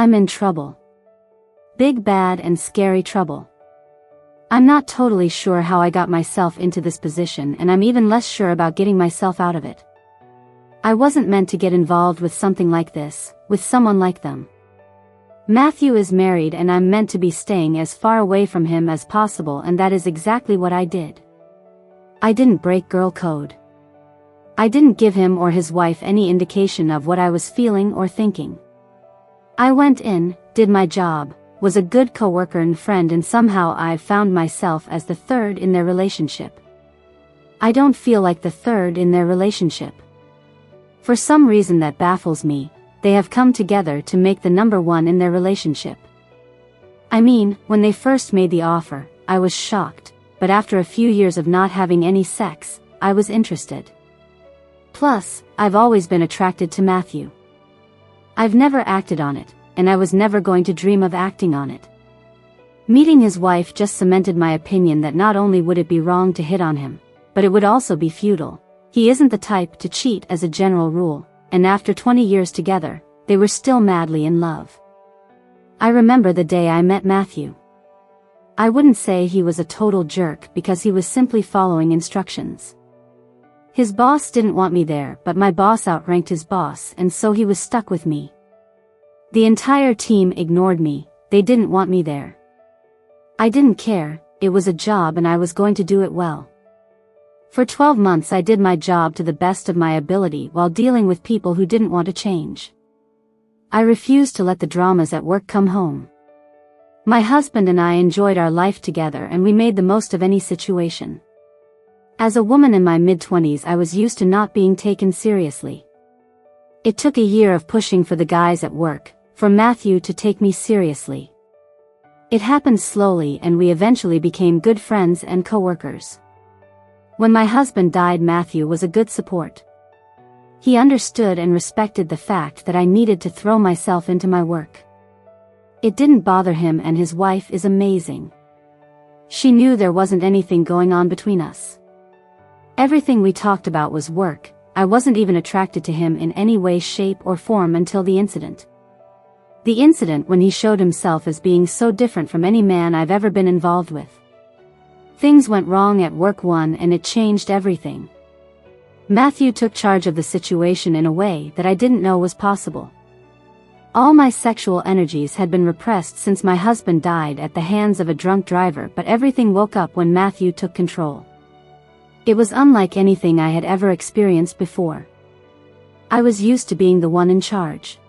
I'm in trouble. Big, bad, and scary trouble. I'm not totally sure how I got myself into this position, and I'm even less sure about getting myself out of it. I wasn't meant to get involved with something like this, with someone like them. Matthew is married and I'm meant to be staying as far away from him as possible, and that is exactly what I did. I didn't break girl code. I didn't give him or his wife any indication of what I was feeling or thinking. I went in, did my job, was a good coworker and friend, and somehow I've found myself as the third in their relationship. I don't feel like the third in their relationship. For some reason that baffles me, they have come together to make the number one in their relationship. I mean, when they first made the offer, I was shocked, but after a few years of not having any sex, I was interested. Plus, I've always been attracted to Matthew. I've never acted on it, and I was never going to dream of acting on it. Meeting his wife just cemented my opinion that not only would it be wrong to hit on him, but it would also be futile. He isn't the type to cheat as a general rule, and after 20 years together, they were still madly in love. I remember the day I met Matthew. I wouldn't say he was a total jerk because he was simply following instructions. His boss didn't want me there, but my boss outranked his boss, and so he was stuck with me. The entire team ignored me, they didn't want me there. I didn't care, it was a job and I was going to do it well. For 12 months I did my job to the best of my ability while dealing with people who didn't want to change. I refused to let the dramas at work come home. My husband and I enjoyed our life together and we made the most of any situation. As a woman in my mid-20s, I was used to not being taken seriously. It took a year of pushing for the guys at work, for Matthew to take me seriously. It happened slowly and we eventually became good friends and co-workers. When my husband died, Matthew was a good support. He understood and respected the fact that I needed to throw myself into my work. It didn't bother him, and his wife is amazing. She knew there wasn't anything going on between us. Everything we talked about was work. I wasn't even attracted to him in any way, shape, or form until the incident. The incident when he showed himself as being so different from any man I've ever been involved with. Things went wrong at work and it changed everything. Matthew took charge of the situation in a way that I didn't know was possible. All my sexual energies had been repressed since my husband died at the hands of a drunk driver, but everything woke up when Matthew took control. It was unlike anything I had ever experienced before. I was used to being the one in charge.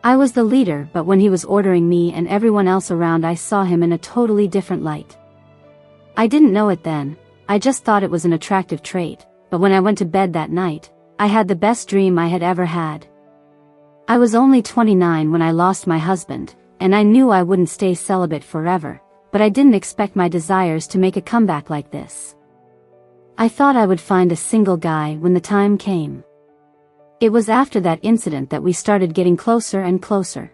I was the leader, but when he was ordering me and everyone else around, I saw him in a totally different light. I didn't know it then, I just thought it was an attractive trait, but when I went to bed that night, I had the best dream I had ever had. I was only 29 when I lost my husband, and I knew I wouldn't stay celibate forever, but I didn't expect my desires to make a comeback like this. I thought I would find a single guy when the time came. It was after that incident that we started getting closer and closer.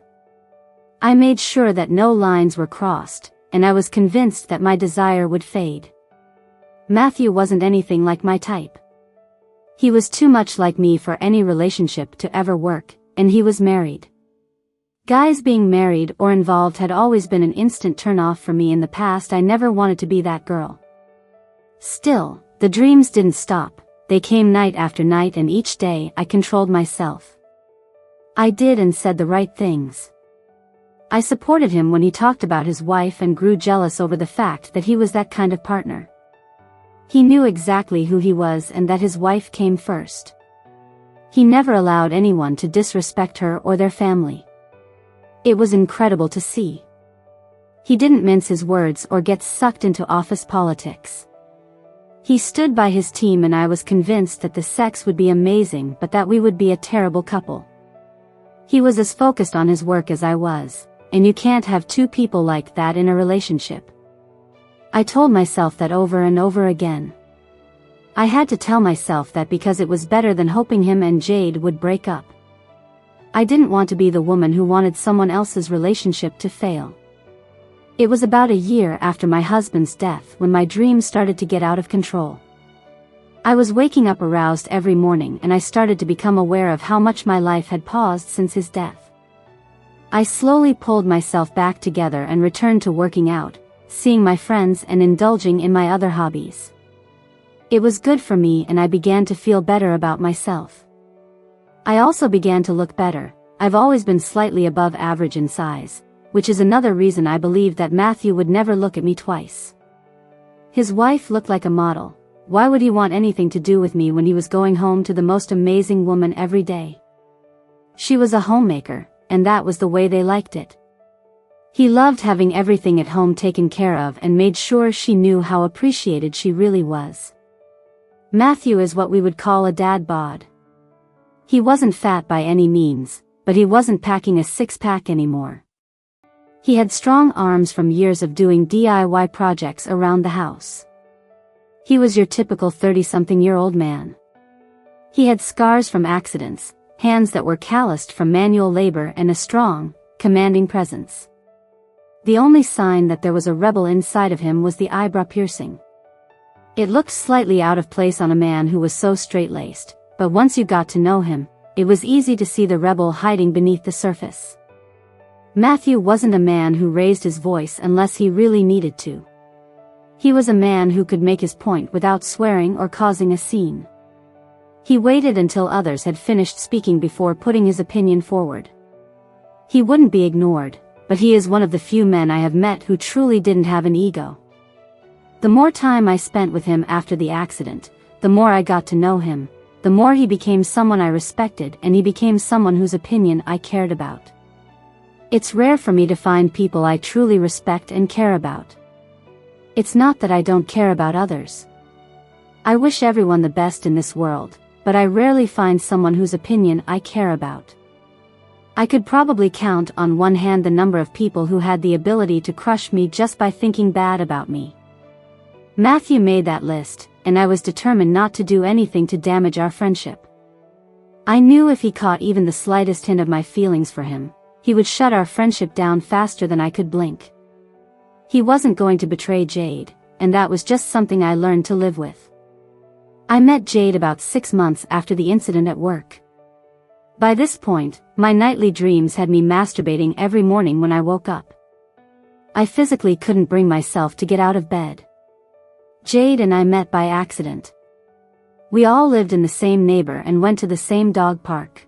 I made sure that no lines were crossed, and I was convinced that my desire would fade. Matthew wasn't anything like my type. He was too much like me for any relationship to ever work, and he was married. Guys being married or involved had always been an instant turn-off for me in the past. I never wanted to be that girl. Still, the dreams didn't stop, they came night after night, and each day I controlled myself. I did and said the right things. I supported him when he talked about his wife and grew jealous over the fact that he was that kind of partner. He knew exactly who he was and that his wife came first. He never allowed anyone to disrespect her or their family. It was incredible to see. He didn't mince his words or get sucked into office politics. He stood by his team, and I was convinced that the sex would be amazing, but that we would be a terrible couple. He was as focused on his work as I was, and you can't have two people like that in a relationship. I told myself that over and over again. I had to tell myself that because it was better than hoping him and Jade would break up. I didn't want to be the woman who wanted someone else's relationship to fail. It was about a year after my husband's death when my dreams started to get out of control. I was waking up aroused every morning, and I started to become aware of how much my life had paused since his death. I slowly pulled myself back together and returned to working out, seeing my friends and indulging in my other hobbies. It was good for me and I began to feel better about myself. I also began to look better. I've always been slightly above average in size, which is another reason I believed that Matthew would never look at me twice. His wife looked like a model. Why would he want anything to do with me when he was going home to the most amazing woman every day? She was a homemaker, and that was the way they liked it. He loved having everything at home taken care of and made sure she knew how appreciated she really was. Matthew is what we would call a dad bod. He wasn't fat by any means, but he wasn't packing a six-pack anymore. He had strong arms from years of doing DIY projects around the house. He was your typical 30-something-year-old man. He had scars from accidents, hands that were calloused from manual labor and a strong, commanding presence. The only sign that there was a rebel inside of him was the eyebrow piercing. It looked slightly out of place on a man who was so straight-laced, but once you got to know him, it was easy to see the rebel hiding beneath the surface. Matthew wasn't a man who raised his voice unless he really needed to. He was a man who could make his point without swearing or causing a scene. He waited until others had finished speaking before putting his opinion forward. He wouldn't be ignored, but he is one of the few men I have met who truly didn't have an ego. The more time I spent with him after the accident, the more I got to know him, the more he became someone I respected and he became someone whose opinion I cared about. It's rare for me to find people I truly respect and care about. It's not that I don't care about others. I wish everyone the best in this world, but I rarely find someone whose opinion I care about. I could probably count on one hand the number of people who had the ability to crush me just by thinking bad about me. Matthew made that list, and I was determined not to do anything to damage our friendship. I knew if he caught even the slightest hint of my feelings for him, he would shut our friendship down faster than I could blink. He wasn't going to betray Jade, and that was just something I learned to live with. I met Jade about 6 months after the incident at work. By this point, my nightly dreams had me masturbating every morning when I woke up. I physically couldn't bring myself to get out of bed. Jade and I met by accident. We all lived in the same neighbor and went to the same dog park.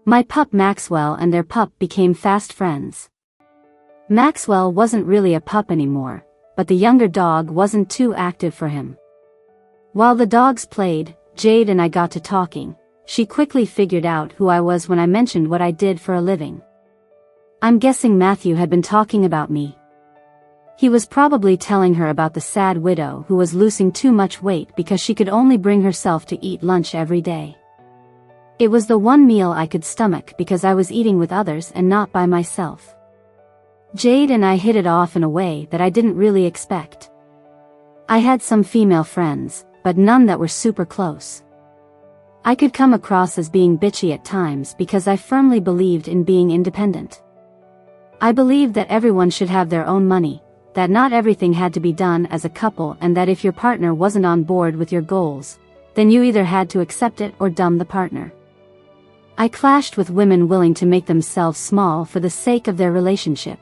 My pup Maxwell and their pup became fast friends. Maxwell wasn't really a pup anymore, but the younger dog wasn't too active for him. While the dogs played, Jade and I got to talking. She quickly figured out who I was when I mentioned what I did for a living. I'm guessing Matthew had been talking about me. He was probably telling her about the sad widow who was losing too much weight because she could only bring herself to eat lunch every day. It was the one meal I could stomach because I was eating with others and not by myself. Jade and I hit it off in a way that I didn't really expect. I had some female friends, but none that were super close. I could come across as being bitchy at times because I firmly believed in being independent. I believed that everyone should have their own money, that not everything had to be done as a couple, and that if your partner wasn't on board with your goals, then you either had to accept it or dump the partner. I clashed with women willing to make themselves small for the sake of their relationship.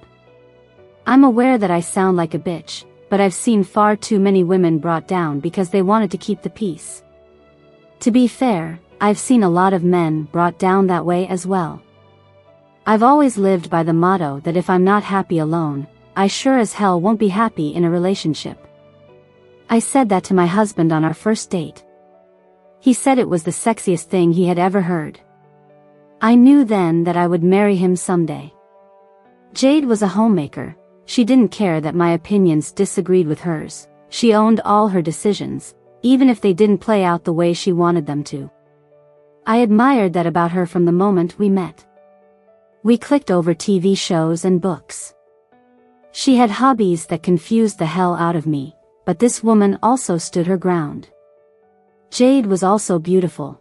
I'm aware that I sound like a bitch, but I've seen far too many women brought down because they wanted to keep the peace. To be fair, I've seen a lot of men brought down that way as well. I've always lived by the motto that if I'm not happy alone, I sure as hell won't be happy in a relationship. I said that to my husband on our first date. He said it was the sexiest thing he had ever heard. I knew then that I would marry him someday. Jade was a homemaker. She didn't care that my opinions disagreed with hers. She owned all her decisions, even if they didn't play out the way she wanted them to. I admired that about her from the moment we met. We clicked over TV shows and books. She had hobbies that confused the hell out of me, but this woman also stood her ground. Jade was also beautiful.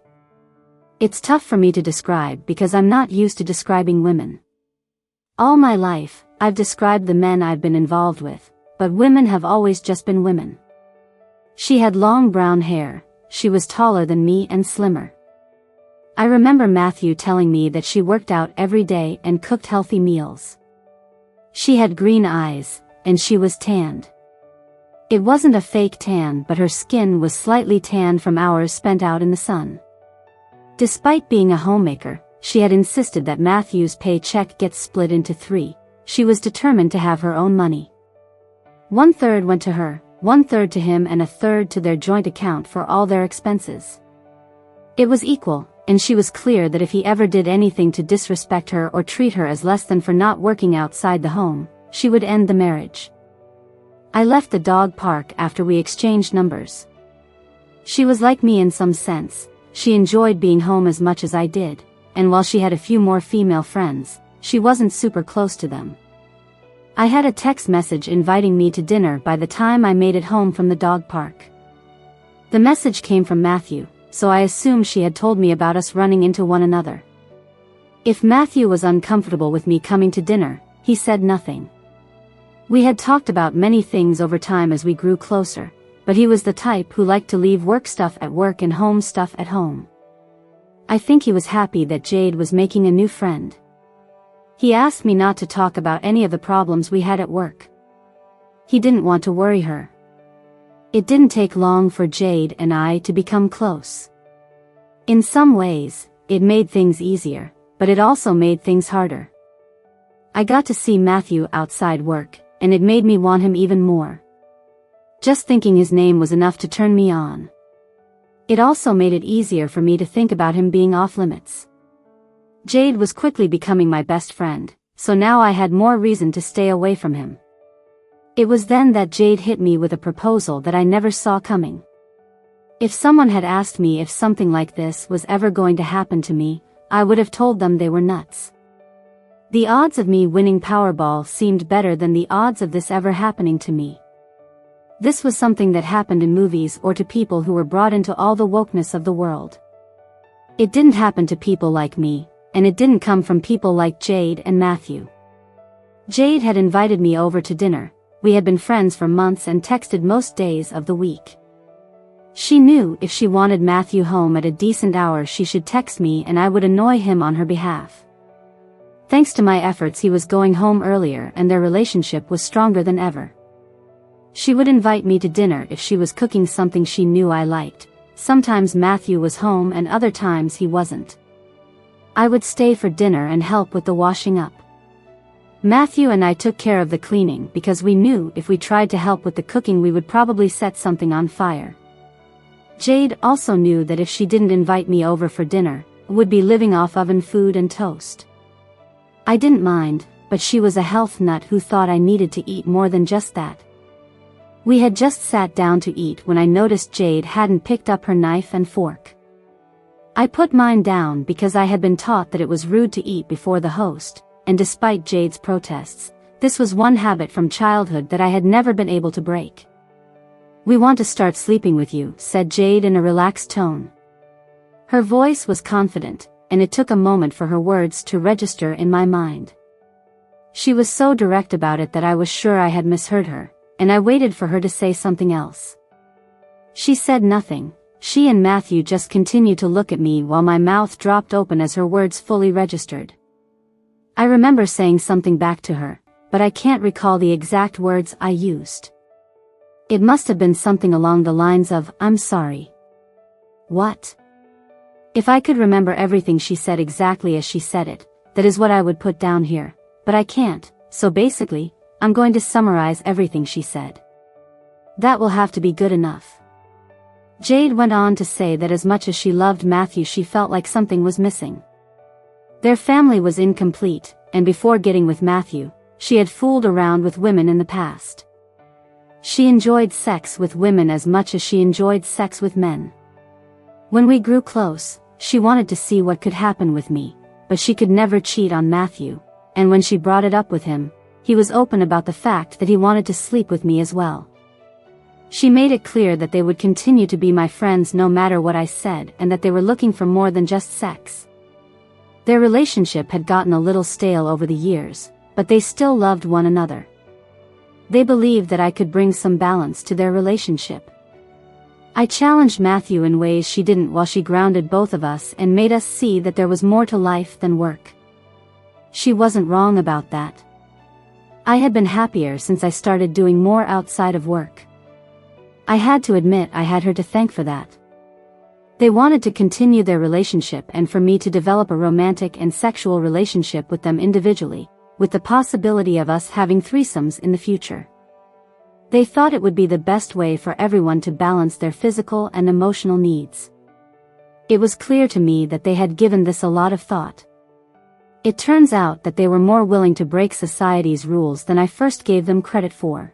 It's tough for me to describe because I'm not used to describing women. All my life, I've described the men I've been involved with, but women have always just been women. She had long brown hair, she was taller than me and slimmer. I remember Matthew telling me that she worked out every day and cooked healthy meals. She had green eyes, and she was tanned. It wasn't a fake tan, but her skin was slightly tanned from hours spent out in the sun. Despite being a homemaker, she had insisted that Matthew's paycheck gets split into 3. She was determined to have her own money. 1/3 went to her, 1/3 to him, and 1/3 to their joint account for all their expenses. It was equal, and she was clear that if he ever did anything to disrespect her or treat her as less than for not working outside the home, she would end the marriage. I left the dog park after we exchanged numbers. She was like me in some sense. She enjoyed being home as much as I did, and while she had a few more female friends, she wasn't super close to them. I had a text message inviting me to dinner by the time I made it home from the dog park. The message came from Matthew, so I assumed she had told me about us running into one another. If Matthew was uncomfortable with me coming to dinner, he said nothing. We had talked about many things over time as we grew closer, but he was the type who liked to leave work stuff at work and home stuff at home. I think he was happy that Jade was making a new friend. He asked me not to talk about any of the problems we had at work. He didn't want to worry her. It didn't take long for Jade and I to become close. In some ways, it made things easier, but it also made things harder. I got to see Matthew outside work, and it made me want him even more. Just thinking his name was enough to turn me on. It also made it easier for me to think about him being off limits. Jade was quickly becoming my best friend, so now I had more reason to stay away from him. It was then that Jade hit me with a proposal that I never saw coming. If someone had asked me if something like this was ever going to happen to me, I would have told them they were nuts. The odds of me winning Powerball seemed better than the odds of this ever happening to me. This was something that happened in movies or to people who were brought into all the wokeness of the world. It didn't happen to people like me, and it didn't come from people like Jade and Matthew. Jade had invited me over to dinner. We had been friends for months and texted most days of the week. She knew if she wanted Matthew home at a decent hour she should text me and I would annoy him on her behalf. Thanks to my efforts he was going home earlier and their relationship was stronger than ever. She would invite me to dinner if she was cooking something she knew I liked. Sometimes Matthew was home and other times he wasn't. I would stay for dinner and help with the washing up. Matthew and I took care of the cleaning because we knew if we tried to help with the cooking we would probably set something on fire. Jade also knew that if she didn't invite me over for dinner, I would be living off oven food and toast. I didn't mind, but she was a health nut who thought I needed to eat more than just that. We had just sat down to eat when I noticed Jade hadn't picked up her knife and fork. I put mine down because I had been taught that it was rude to eat before the host, and despite Jade's protests, this was one habit from childhood that I had never been able to break. "We want to start sleeping with you," said Jade in a relaxed tone. Her voice was confident, and it took a moment for her words to register in my mind. She was so direct about it that I was sure I had misheard her, and I waited for her to say something else. She said nothing. She and Matthew just continued to look at me while my mouth dropped open as her words fully registered. I remember saying something back to her, but I can't recall the exact words I used. It must have been something along the lines of, "I'm sorry." What? If I could remember everything she said exactly as she said it, that is what I would put down here, but I can't, so basically, I'm going to summarize everything she said. That will have to be good enough. Jade went on to say that as much as she loved Matthew she felt like something was missing. Their family was incomplete, and before getting with Matthew, she had fooled around with women in the past. She enjoyed sex with women as much as she enjoyed sex with men. When we grew close, she wanted to see what could happen with me, but she could never cheat on Matthew, and when she brought it up with him, he was open about the fact that he wanted to sleep with me as well. She made it clear that they would continue to be my friends no matter what I said and that they were looking for more than just sex. Their relationship had gotten a little stale over the years, but they still loved one another. They believed that I could bring some balance to their relationship. I challenged Matthew in ways she didn't while she grounded both of us and made us see that there was more to life than work. She wasn't wrong about that. I had been happier since I started doing more outside of work. I had to admit I had her to thank for that. They wanted to continue their relationship and for me to develop a romantic and sexual relationship with them individually, with the possibility of us having threesomes in the future. They thought it would be the best way for everyone to balance their physical and emotional needs. It was clear to me that they had given this a lot of thought. It turns out that they were more willing to break society's rules than I first gave them credit for.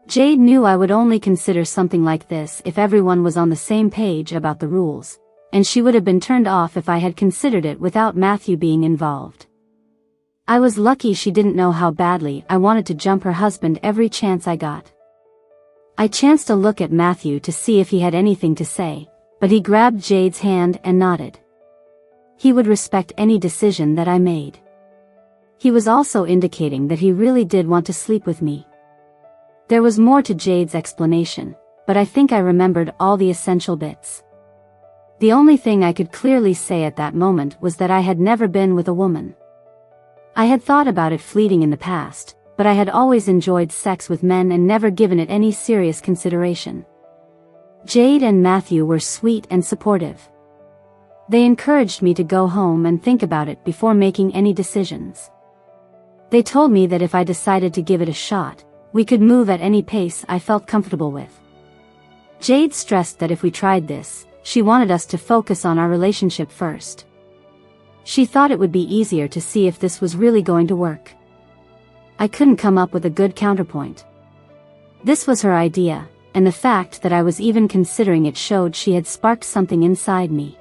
Jade knew I would only consider something like this if everyone was on the same page about the rules, and she would have been turned off if I had considered it without Matthew being involved. I was lucky she didn't know how badly I wanted to jump her husband every chance I got. I chanced a look at Matthew to see if he had anything to say, but he grabbed Jade's hand and nodded. He would respect any decision that I made. He was also indicating that he really did want to sleep with me. There was more to Jade's explanation, but I think I remembered all the essential bits. The only thing I could clearly say at that moment was that I had never been with a woman. I had thought about it fleeting in the past, but I had always enjoyed sex with men and never given it any serious consideration. Jade and Matthew were sweet and supportive. They encouraged me to go home and think about it before making any decisions. They told me that if I decided to give it a shot, we could move at any pace I felt comfortable with. Jade stressed that if we tried this, she wanted us to focus on our relationship first. She thought it would be easier to see if this was really going to work. I couldn't come up with a good counterpoint. This was her idea, and the fact that I was even considering it showed she had sparked something inside me.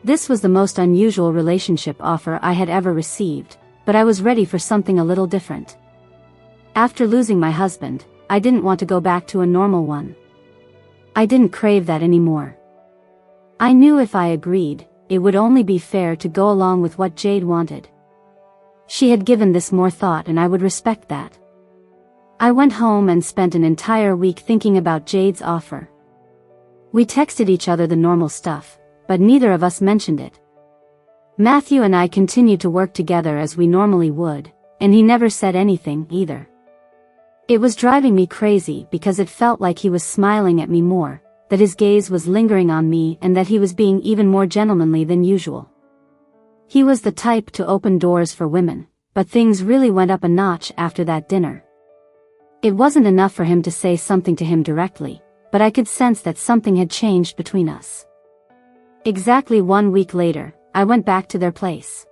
This was the most unusual relationship offer I had ever received, but I was ready for something a little different. After losing my husband, I didn't want to go back to a normal one. I didn't crave that anymore. I knew if I agreed, it would only be fair to go along with what Jade wanted. She had given this more thought and I would respect that. I went home and spent an entire week thinking about Jade's offer. We texted each other the normal stuff, but neither of us mentioned it. Matthew and I continued to work together as we normally would, and he never said anything either. It was driving me crazy because it felt like he was smiling at me more, that his gaze was lingering on me and that he was being even more gentlemanly than usual. He was the type to open doors for women, but things really went up a notch after that dinner. It wasn't enough for him to say something to him directly, but I could sense that something had changed between us. Exactly 1 week later, I went back to their place.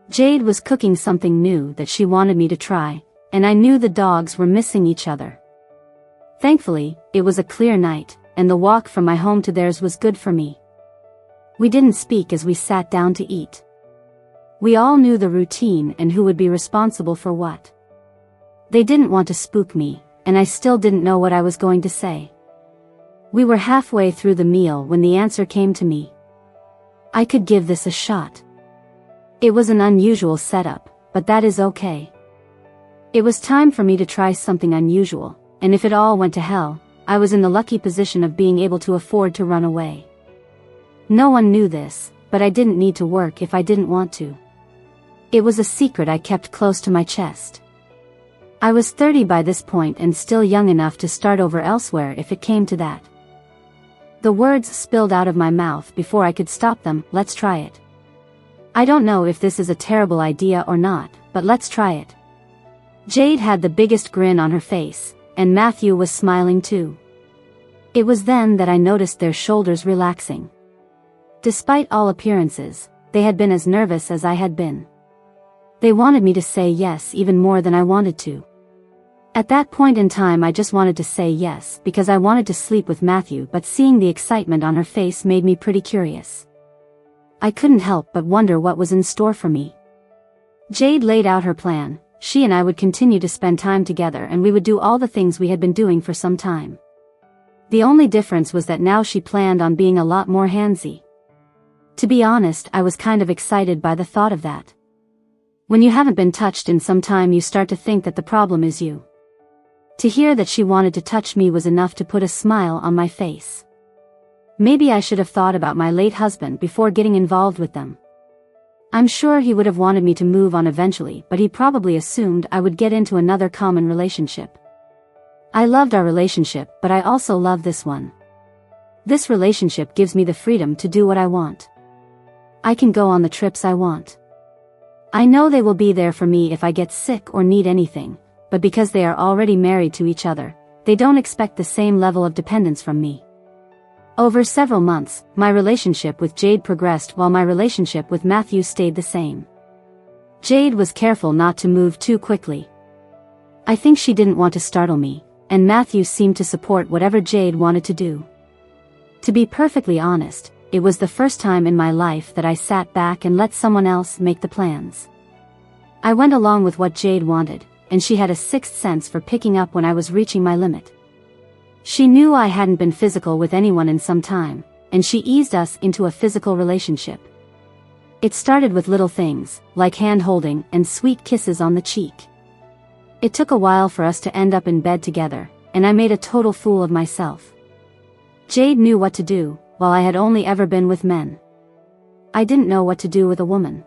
Jade was cooking something new that she wanted me to try, and I knew the dogs were missing each other. Thankfully, it was a clear night, and the walk from my home to theirs was good for me. We didn't speak as we sat down to eat. We all knew the routine and who would be responsible for what. They didn't want to spook me, and I still didn't know what I was going to say. We were halfway through the meal when the answer came to me. I could give this a shot. It was an unusual setup, but that is okay. It was time for me to try something unusual, and if it all went to hell, I was in the lucky position of being able to afford to run away. No one knew this, but I didn't need to work if I didn't want to. It was a secret I kept close to my chest. I was 30 by this point and still young enough to start over elsewhere if it came to that. The words spilled out of my mouth before I could stop them. Let's try it. I don't know if this is a terrible idea or not, but let's try it. Jade had the biggest grin on her face, and Matthew was smiling too. It was then that I noticed their shoulders relaxing. Despite all appearances, they had been as nervous as I had been. They wanted me to say yes even more than I wanted to. At that point in time I just wanted to say yes because I wanted to sleep with Matthew, but seeing the excitement on her face made me pretty curious. I couldn't help but wonder what was in store for me. Jade laid out her plan. She and I would continue to spend time together and we would do all the things we had been doing for some time. The only difference was that now she planned on being a lot more handsy. To be honest, I was kind of excited by the thought of that. When you haven't been touched in some time, you start to think that the problem is you. To hear that she wanted to touch me was enough to put a smile on my face. Maybe I should have thought about my late husband before getting involved with them. I'm sure he would have wanted me to move on eventually, but he probably assumed I would get into another common relationship. I loved our relationship, but I also love this one. This relationship gives me the freedom to do what I want. I can go on the trips I want. I know they will be there for me if I get sick or need anything, but because they are already married to each other, they don't expect the same level of dependence from me. Over several months, my relationship with Jade progressed while my relationship with Matthew stayed the same. Jade was careful not to move too quickly. I think she didn't want to startle me, and Matthew seemed to support whatever Jade wanted to do. To be perfectly honest, it was the first time in my life that I sat back and let someone else make the plans. I went along with what Jade wanted, and she had a sixth sense for picking up when I was reaching my limit. She knew I hadn't been physical with anyone in some time, and she eased us into a physical relationship. It started with little things, like hand-holding and sweet kisses on the cheek. It took a while for us to end up in bed together, and I made a total fool of myself. Jade knew what to do, while I had only ever been with men. I didn't know what to do with a woman.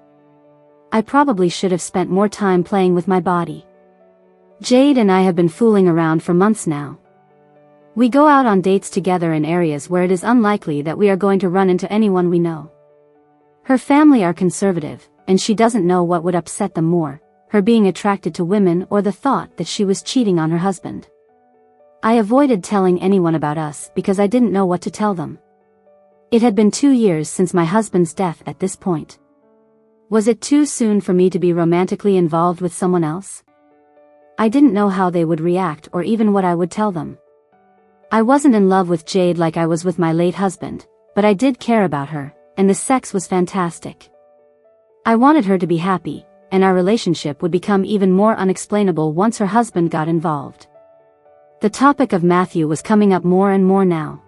I probably should have spent more time playing with my body. Jade and I have been fooling around for months now. We go out on dates together in areas where it is unlikely that we are going to run into anyone we know. Her family are conservative, and she doesn't know what would upset them more, her being attracted to women or the thought that she was cheating on her husband. I avoided telling anyone about us because I didn't know what to tell them. It had been 2 years since my husband's death at this point. Was it too soon for me to be romantically involved with someone else? I didn't know how they would react or even what I would tell them. I wasn't in love with Jade like I was with my late husband, but I did care about her, and the sex was fantastic. I wanted her to be happy, and our relationship would become even more unexplainable once her husband got involved. The topic of Matthew was coming up more and more now.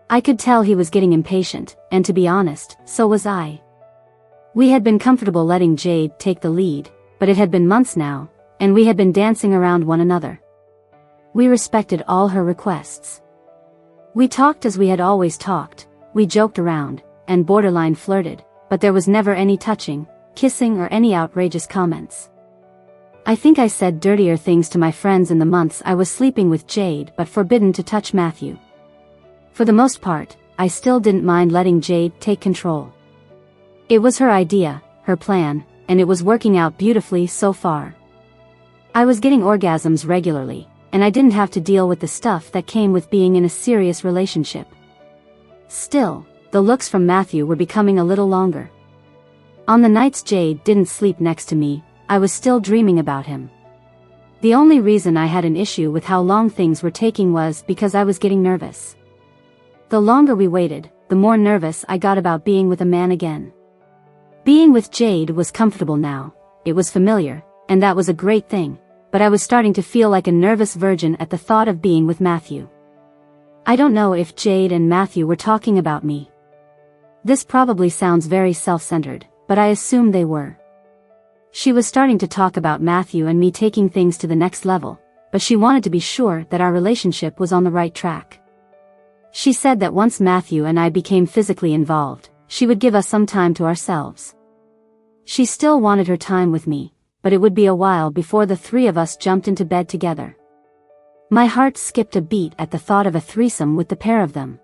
I could tell he was getting impatient, and to be honest, so was I. We had been comfortable letting Jade take the lead, but it had been months now, and we had been dancing around one another. We respected all her requests. We talked as we had always talked, we joked around, and borderline flirted, but there was never any touching, kissing or any outrageous comments. I think I said dirtier things to my friends in the months I was sleeping with Jade but forbidden to touch Matthew. For the most part, I still didn't mind letting Jade take control. It was her idea, her plan, and it was working out beautifully so far. I was getting orgasms regularly, and I didn't have to deal with the stuff that came with being in a serious relationship. Still, the looks from Matthew were becoming a little longer. On the nights Jade didn't sleep next to me, I was still dreaming about him. The only reason I had an issue with how long things were taking was because I was getting nervous. The longer we waited, the more nervous I got about being with a man again. Being with Jade was comfortable now, it was familiar, and that was a great thing, but I was starting to feel like a nervous virgin at the thought of being with Matthew. I don't know if Jade and Matthew were talking about me. This probably sounds very self-centered, but I assume they were. She was starting to talk about Matthew and me taking things to the next level, but she wanted to be sure that our relationship was on the right track. She said that once Matthew and I became physically involved, she would give us some time to ourselves. She still wanted her time with me, but it would be a while before the three of us jumped into bed together. My heart skipped a beat at the thought of a threesome with the pair of them.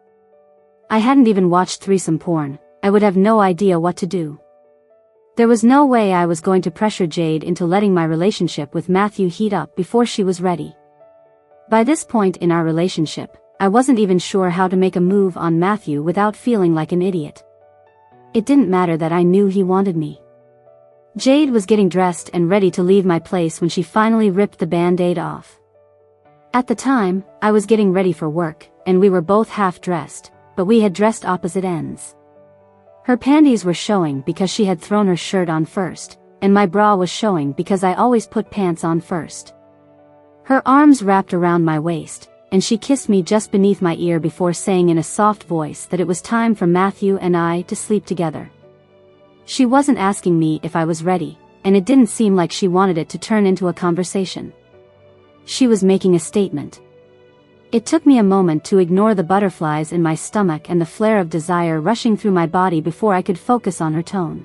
I hadn't even watched threesome porn, I would have no idea what to do. There was no way I was going to pressure Jade into letting my relationship with Matthew heat up before she was ready. By this point in our relationship, I wasn't even sure how to make a move on Matthew without feeling like an idiot. It didn't matter that I knew he wanted me. Jade was getting dressed and ready to leave my place when she finally ripped the band-aid off. At the time, I was getting ready for work, and we were both half-dressed, but we had dressed opposite ends. Her panties were showing because she had thrown her shirt on first, and my bra was showing because I always put pants on first. Her arms wrapped around my waist, and she kissed me just beneath my ear before saying in a soft voice that it was time for Matthew and I to sleep together. She wasn't asking me if I was ready, and it didn't seem like she wanted it to turn into a conversation. She was making a statement. It took me a moment to ignore the butterflies in my stomach and the flare of desire rushing through my body before I could focus on her tone.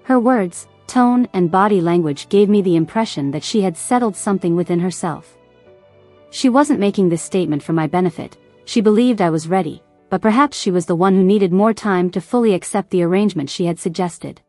Her words, tone, and body language gave me the impression that she had settled something within herself. She wasn't making this statement for my benefit. She believed I was ready, but perhaps she was the one who needed more time to fully accept the arrangement she had suggested.